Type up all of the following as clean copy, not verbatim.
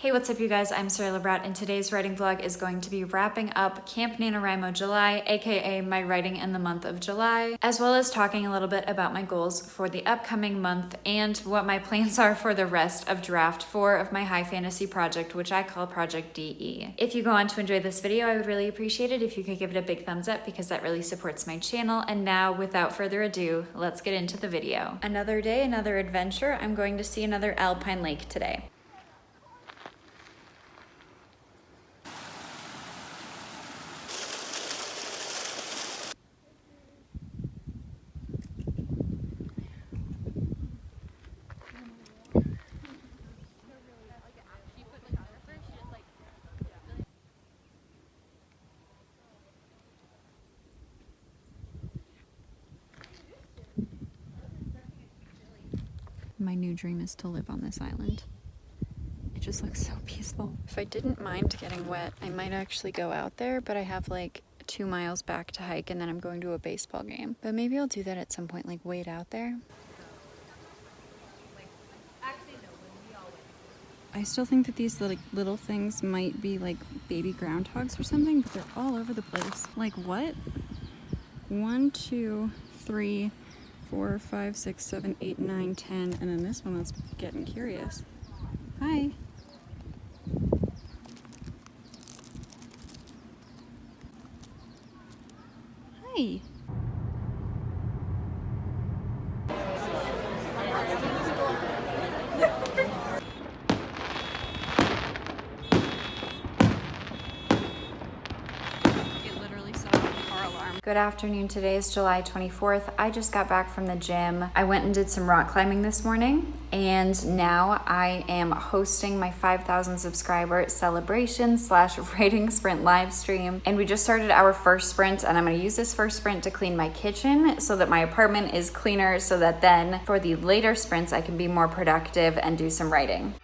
Hey, what's up you guys? I'm Sara Lubratt, and today's writing vlog is going to be wrapping up Camp NaNo July, aka my writing in the month of July, as well as talking a little bit about my goals for the upcoming month and what my plans are for the rest of draft 4 of my high fantasy project, which I call Project DE. If you go on to enjoy this video, I would really appreciate it if you could give it a big thumbs up because that really supports my channel. And now, without further ado, let's get into the video. Another day, another adventure. I'm going to see another alpine lake today. My new dream is to live on this island. It just looks so peaceful. If I didn't mind getting wet, I might actually go out there, but I have like 2 miles back to hike and then I'm going to a baseball game. But maybe I'll do that at some point, like wait out there. I still think that these little things might be like baby groundhogs or something, but they're all over the place. Like what? 1, 2, 3, 4, 5, 6, 7, 8, 9, 10, and then this one that's getting curious. Hi. Hi. Good afternoon. Today is July 24th. I just got back from the gym. I went and did some rock climbing this morning, and now I am hosting my 5,000 subscriber celebration / writing sprint live stream. And we just started our first sprint, and I'm going to use this first sprint to clean my kitchen so that my apartment is cleaner, so that then for the later sprints I can be more productive and do some writing.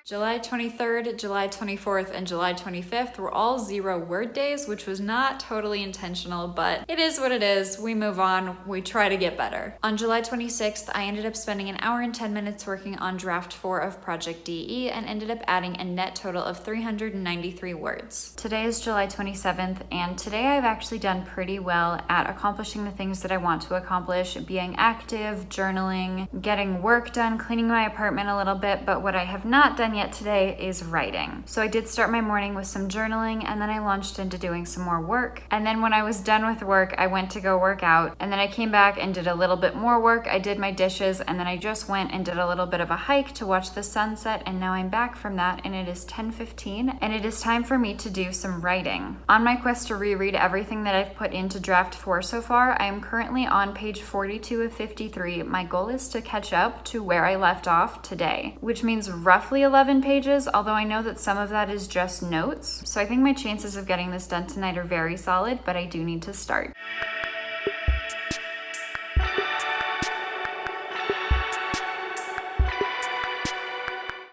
July 23rd, July 24th, and July 25th were all 0 word days, which was not totally intentional, but it is what it is. We move on. We try to get better. On July 26th, I ended up spending 1 hour and 10 minutes working on draft 4 of Project DE and ended up adding a net total of 393 words. Today is July 27th, and today I've actually done pretty well at accomplishing the things that I want to accomplish, being active, journaling, getting work done, cleaning my apartment a little bit, but what I have not done yet today is writing. So I did start my morning with some journaling, and then I launched into doing some more work. And then when I was done with work, I went to go work out, and then I came back and did a little bit more work. I did my dishes, and then I just went and did a little bit of a hike to watch the sunset, and now I'm back from that, and it is 10:15, and it is time for me to do some writing. On my quest to reread everything that I've put into draft 4 so far, I am currently on page 42 of 53. My goal is to catch up to where I left off today, which means roughly 11 pages, although I know that some of that is just notes. So I think my chances of getting this done tonight are very solid, but I do need to start.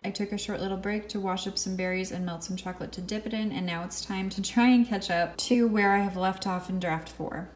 I took a short little break to wash up some berries and melt some chocolate to dip it in, and now it's time to try and catch up to where I have left off in draft 4.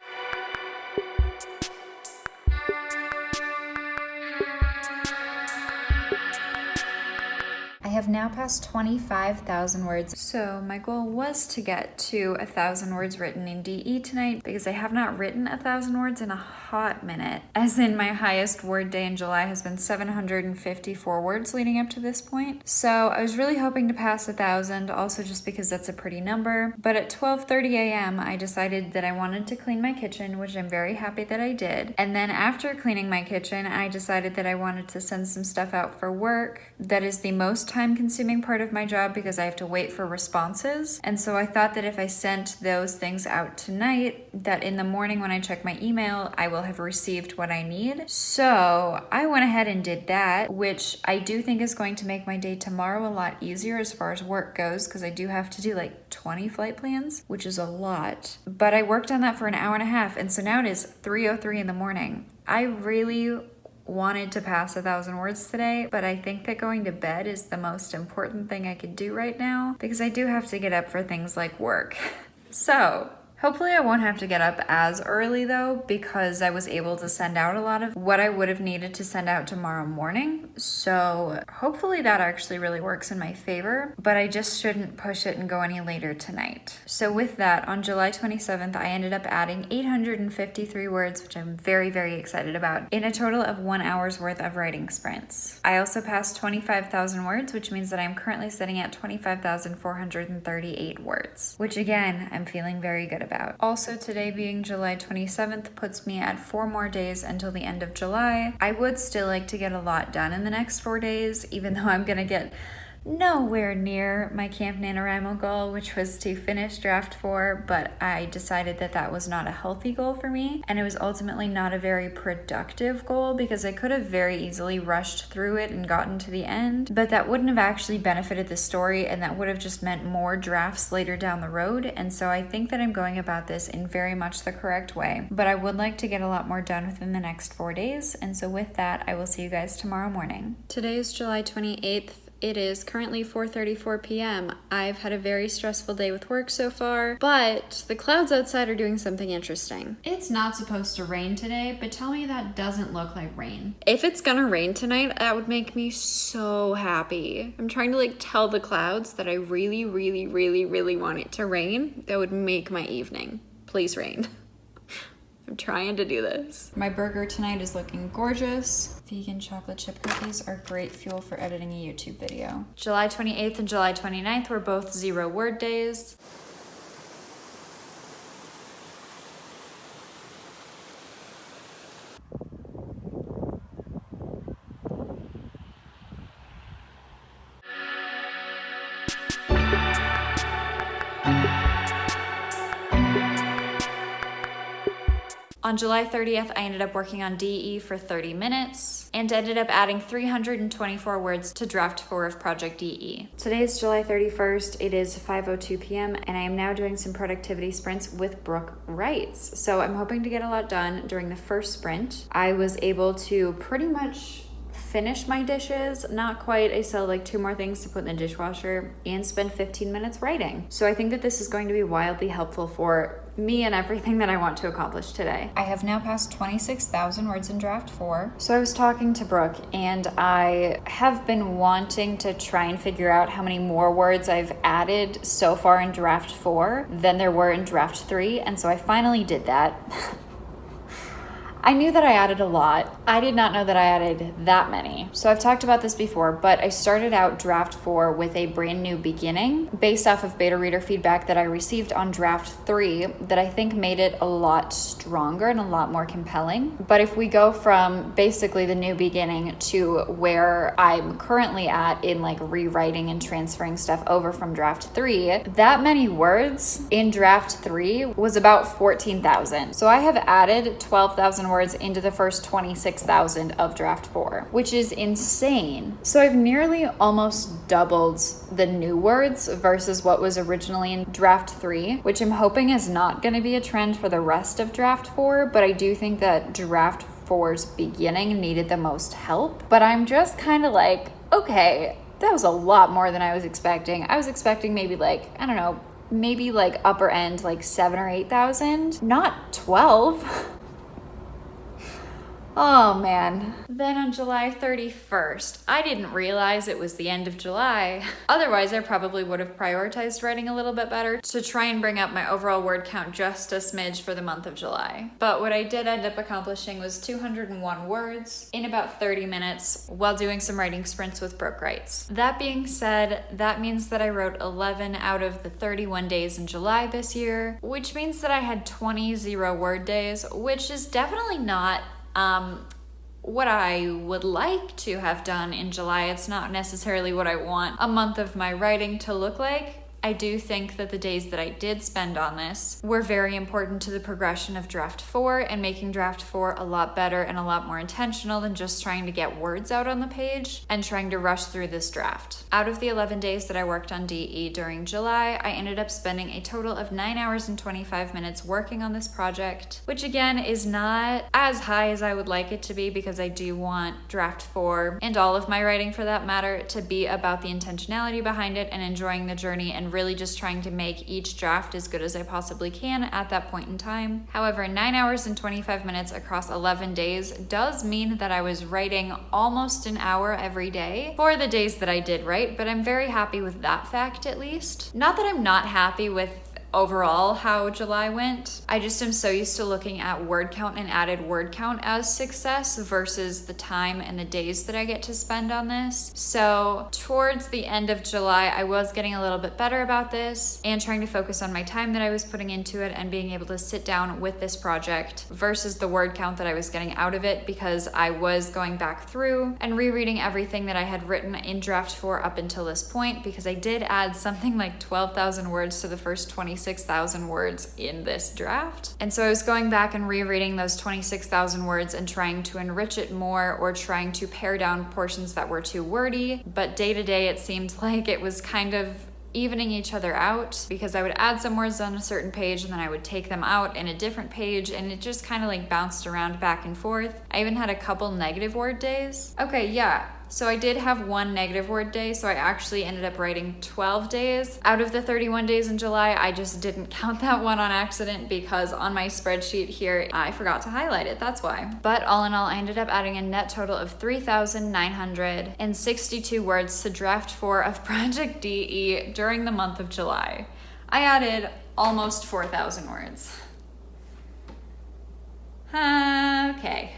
I have now passed 25,000 words, so my goal was to get to 1,000 words written in DE tonight because I have not written 1,000 words in a hot minute, as in my highest word day in July has been 754 words leading up to this point. So I was really hoping to pass 1,000, also just because that's a pretty number, but at 12:30 a.m. I decided that I wanted to clean my kitchen, which I'm very happy that I did. And then after cleaning my kitchen, I decided that I wanted to send some stuff out for work. That is the most time-consuming part of my job because I have to wait for responses. And so I thought that if I sent those things out tonight, that in the morning when I check my email, I will have received what I need. So I went ahead and did that, which I do think is going to make my day tomorrow a lot easier as far as work goes, because I do have to do like 20 flight plans, which is a lot. But I worked on that for 1.5 hours, and so now it is 3:03 in the morning. I really wanted to pass 1,000 words today, but I think that going to bed is the most important thing I could do right now because I do have to get up for things like work. So Hopefully I won't have to get up as early though, because I was able to send out a lot of what I would have needed to send out tomorrow morning. So hopefully that actually really works in my favor, but I just shouldn't push it and go any later tonight. So with that, on July 27th, I ended up adding 853 words, which I'm very, very excited about, in a total of 1 hour's worth of writing sprints. I also passed 25,000 words, which means that I'm currently sitting at 25,438 words, which again, I'm feeling very good about. Also, today being July 27th puts me at 4 more days until the end of July. I would still like to get a lot done in the next 4 days, even though I'm gonna get nowhere near my Camp NaNoWriMo goal, which was to finish draft 4, but I decided that that was not a healthy goal for me, and it was ultimately not a very productive goal because I could have very easily rushed through it and gotten to the end, but that wouldn't have actually benefited the story, and that would have just meant more drafts later down the road. And so I think that I'm going about this in very much the correct way, but I would like to get a lot more done within the next 4 days. And so with that, I will see you guys tomorrow morning. Today is July 28th. It is currently 4:34 p.m. I've had a very stressful day with work so far, but the clouds outside are doing something interesting. It's not supposed to rain today, but tell me that doesn't look like rain. If it's gonna rain tonight, that would make me so happy. I'm trying to tell the clouds that I really, really, really, really want it to rain. That would make my evening. Please rain. I'm trying to do this. My burger tonight is looking gorgeous. Vegan chocolate chip cookies are great fuel for editing a YouTube video. July 28th and July 29th were both 0 word days. On July 30th, I ended up working on DE for 30 minutes and ended up adding 324 words to draft 4 of Project DE. Today is July 31st. It is 5:02 p.m. and I am now doing some productivity sprints with Brooke Wrights. So I'm hoping to get a lot done during the first sprint. I was able to pretty much finish my dishes, not quite. I still have 2 more things to put in the dishwasher and spend 15 minutes writing. So I think that this is going to be wildly helpful for me and everything that I want to accomplish today. I have now passed 26,000 words in draft 4. So I was talking to Brooke and I have been wanting to try and figure out how many more words I've added so far in draft 4 than there were in draft 3. And so I finally did that. I knew that I added a lot. I did not know that I added that many. So I've talked about this before, but I started out draft 4 with a brand new beginning based off of beta reader feedback that I received on draft 3 that I think made it a lot stronger and a lot more compelling. But if we go from basically the new beginning to where I'm currently at in rewriting and transferring stuff over from draft 3, that many words in draft 3 was about 14,000. So I have added 12,000 words into the first 26,000 of draft 4, which is insane. So I've nearly almost doubled the new words versus what was originally in draft 3, which I'm hoping is not going to be a trend for the rest of draft 4, but I do think that draft 4's beginning needed the most help. But I'm just kind of okay, that was a lot more than I was expecting. I was expecting maybe maybe upper end 7,000 or 8,000, not 12. Oh man. Then on July 31st, I didn't realize it was the end of July. Otherwise, I probably would have prioritized writing a little bit better to try and bring up my overall word count just a smidge for the month of July. But what I did end up accomplishing was 201 words in about 30 minutes while doing some writing sprints with Brooke Wrights. That being said, that means that I wrote 11 out of the 31 days in July this year, which means that I had 20 0-word days, which is definitely not what I would like to have done in July. It's not necessarily what I want a month of my writing to look like. I do think that the days that I did spend on this were very important to the progression of draft 4 and making draft 4 a lot better and a lot more intentional than just trying to get words out on the page and trying to rush through this draft. Out of the 11 days that I worked on DE during July, I ended up spending a total of 9 hours and 25 minutes working on this project, which again is not as high as I would like it to be because I do want draft 4 and all of my writing for that matter to be about the intentionality behind it and enjoying the journey and and really just trying to make each draft as good as I possibly can at that point in time. However, 9 hours and 25 minutes across 11 days does mean that I was writing almost an hour every day for the days that I did write, but I'm very happy with that fact at least. Not that I'm not happy with overall how July went. I just am so used to looking at word count and added word count as success versus the time and the days that I get to spend on this. So towards the end of July, I was getting a little bit better about this and trying to focus on my time that I was putting into it and being able to sit down with this project versus the word count that I was getting out of it, because I was going back through and rereading everything that I had written in draft 4 up until this point, because I did add something like 12,000 words to the first 26,000 words in this draft. And so I was going back and rereading those 26,000 words and trying to enrich it more, or trying to pare down portions that were too wordy. But day to day, it seemed like it was kind of evening each other out, because I would add some words on a certain page and then I would take them out in a different page, and it just kind of like bounced around back and forth. I even had a couple negative word days. Okay, yeah. So I did have one negative word day, so I actually ended up writing 12 days. Out of the 31 days in July, I just didn't count that one on accident because on my spreadsheet here, I forgot to highlight it, that's why. But all in all, I ended up adding a net total of 3,962 words to draft 4 of Project DE during the month of July. I added almost 4,000 words. Okay,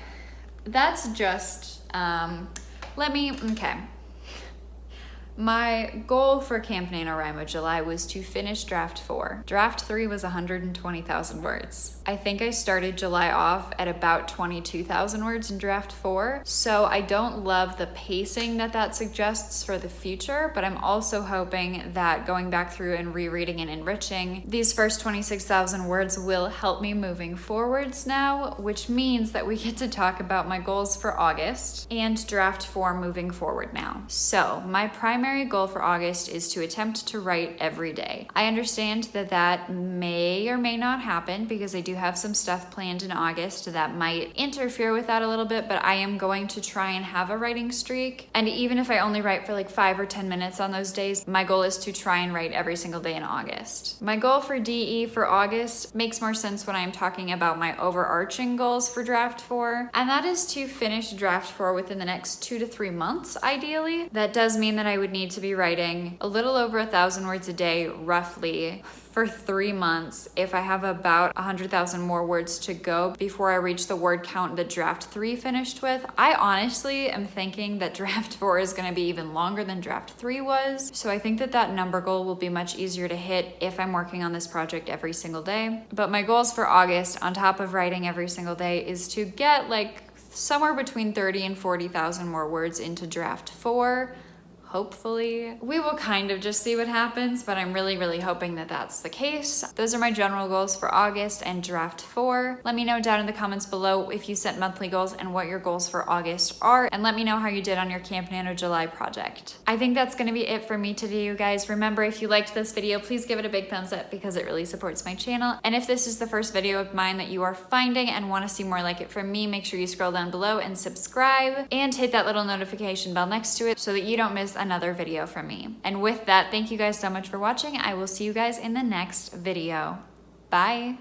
that's just, okay. My goal for Camp NaNoWriMo July was to finish draft 4. Draft 3 was 120,000 words. I think I started July off at about 22,000 words in draft 4. So I don't love the pacing that suggests for the future, but I'm also hoping that going back through and rereading and enriching these first 26,000 words will help me moving forwards now, which means that we get to talk about my goals for August and draft 4 moving forward now. So my primary goal for August is to attempt to write every day. I understand that may or may not happen because I do have some stuff planned in August that might interfere with that a little bit, but I am going to try and have a writing streak. And even if I only write for like 5 or 10 minutes on those days, my goal is to try and write every single day in August. My goal for DE for August makes more sense when I'm talking about my overarching goals for draft 4, and that is to finish draft 4 within the next 2 to 3 months, ideally. That does mean that I would need to be writing a little over 1,000 words a day, roughly, for 3 months if I have about 100,000 more words to go before I reach the word count that draft 3 finished with. I honestly am thinking that draft 4 is going to be even longer than draft 3 was. So I think that number goal will be much easier to hit if I'm working on this project every single day. But my goals for August, on top of writing every single day, is to get like somewhere between 30 and 40,000 more words into draft 4. Hopefully. We will kind of just see what happens, but I'm really hoping that that's the case. Those are my general goals for August and draft 4. Let me know down in the comments below if you set monthly goals and what your goals for August are, and let me know how you did on your Camp Nano July project. I think that's gonna be it for me today, you guys. Remember, if you liked this video, please give it a big thumbs up because it really supports my channel. And if this is the first video of mine that you are finding and wanna see more like it from me, make sure you scroll down below and subscribe and hit that little notification bell next to it so that you don't miss another video from me. And with that, thank you guys so much for watching. I will see you guys in the next video. Bye.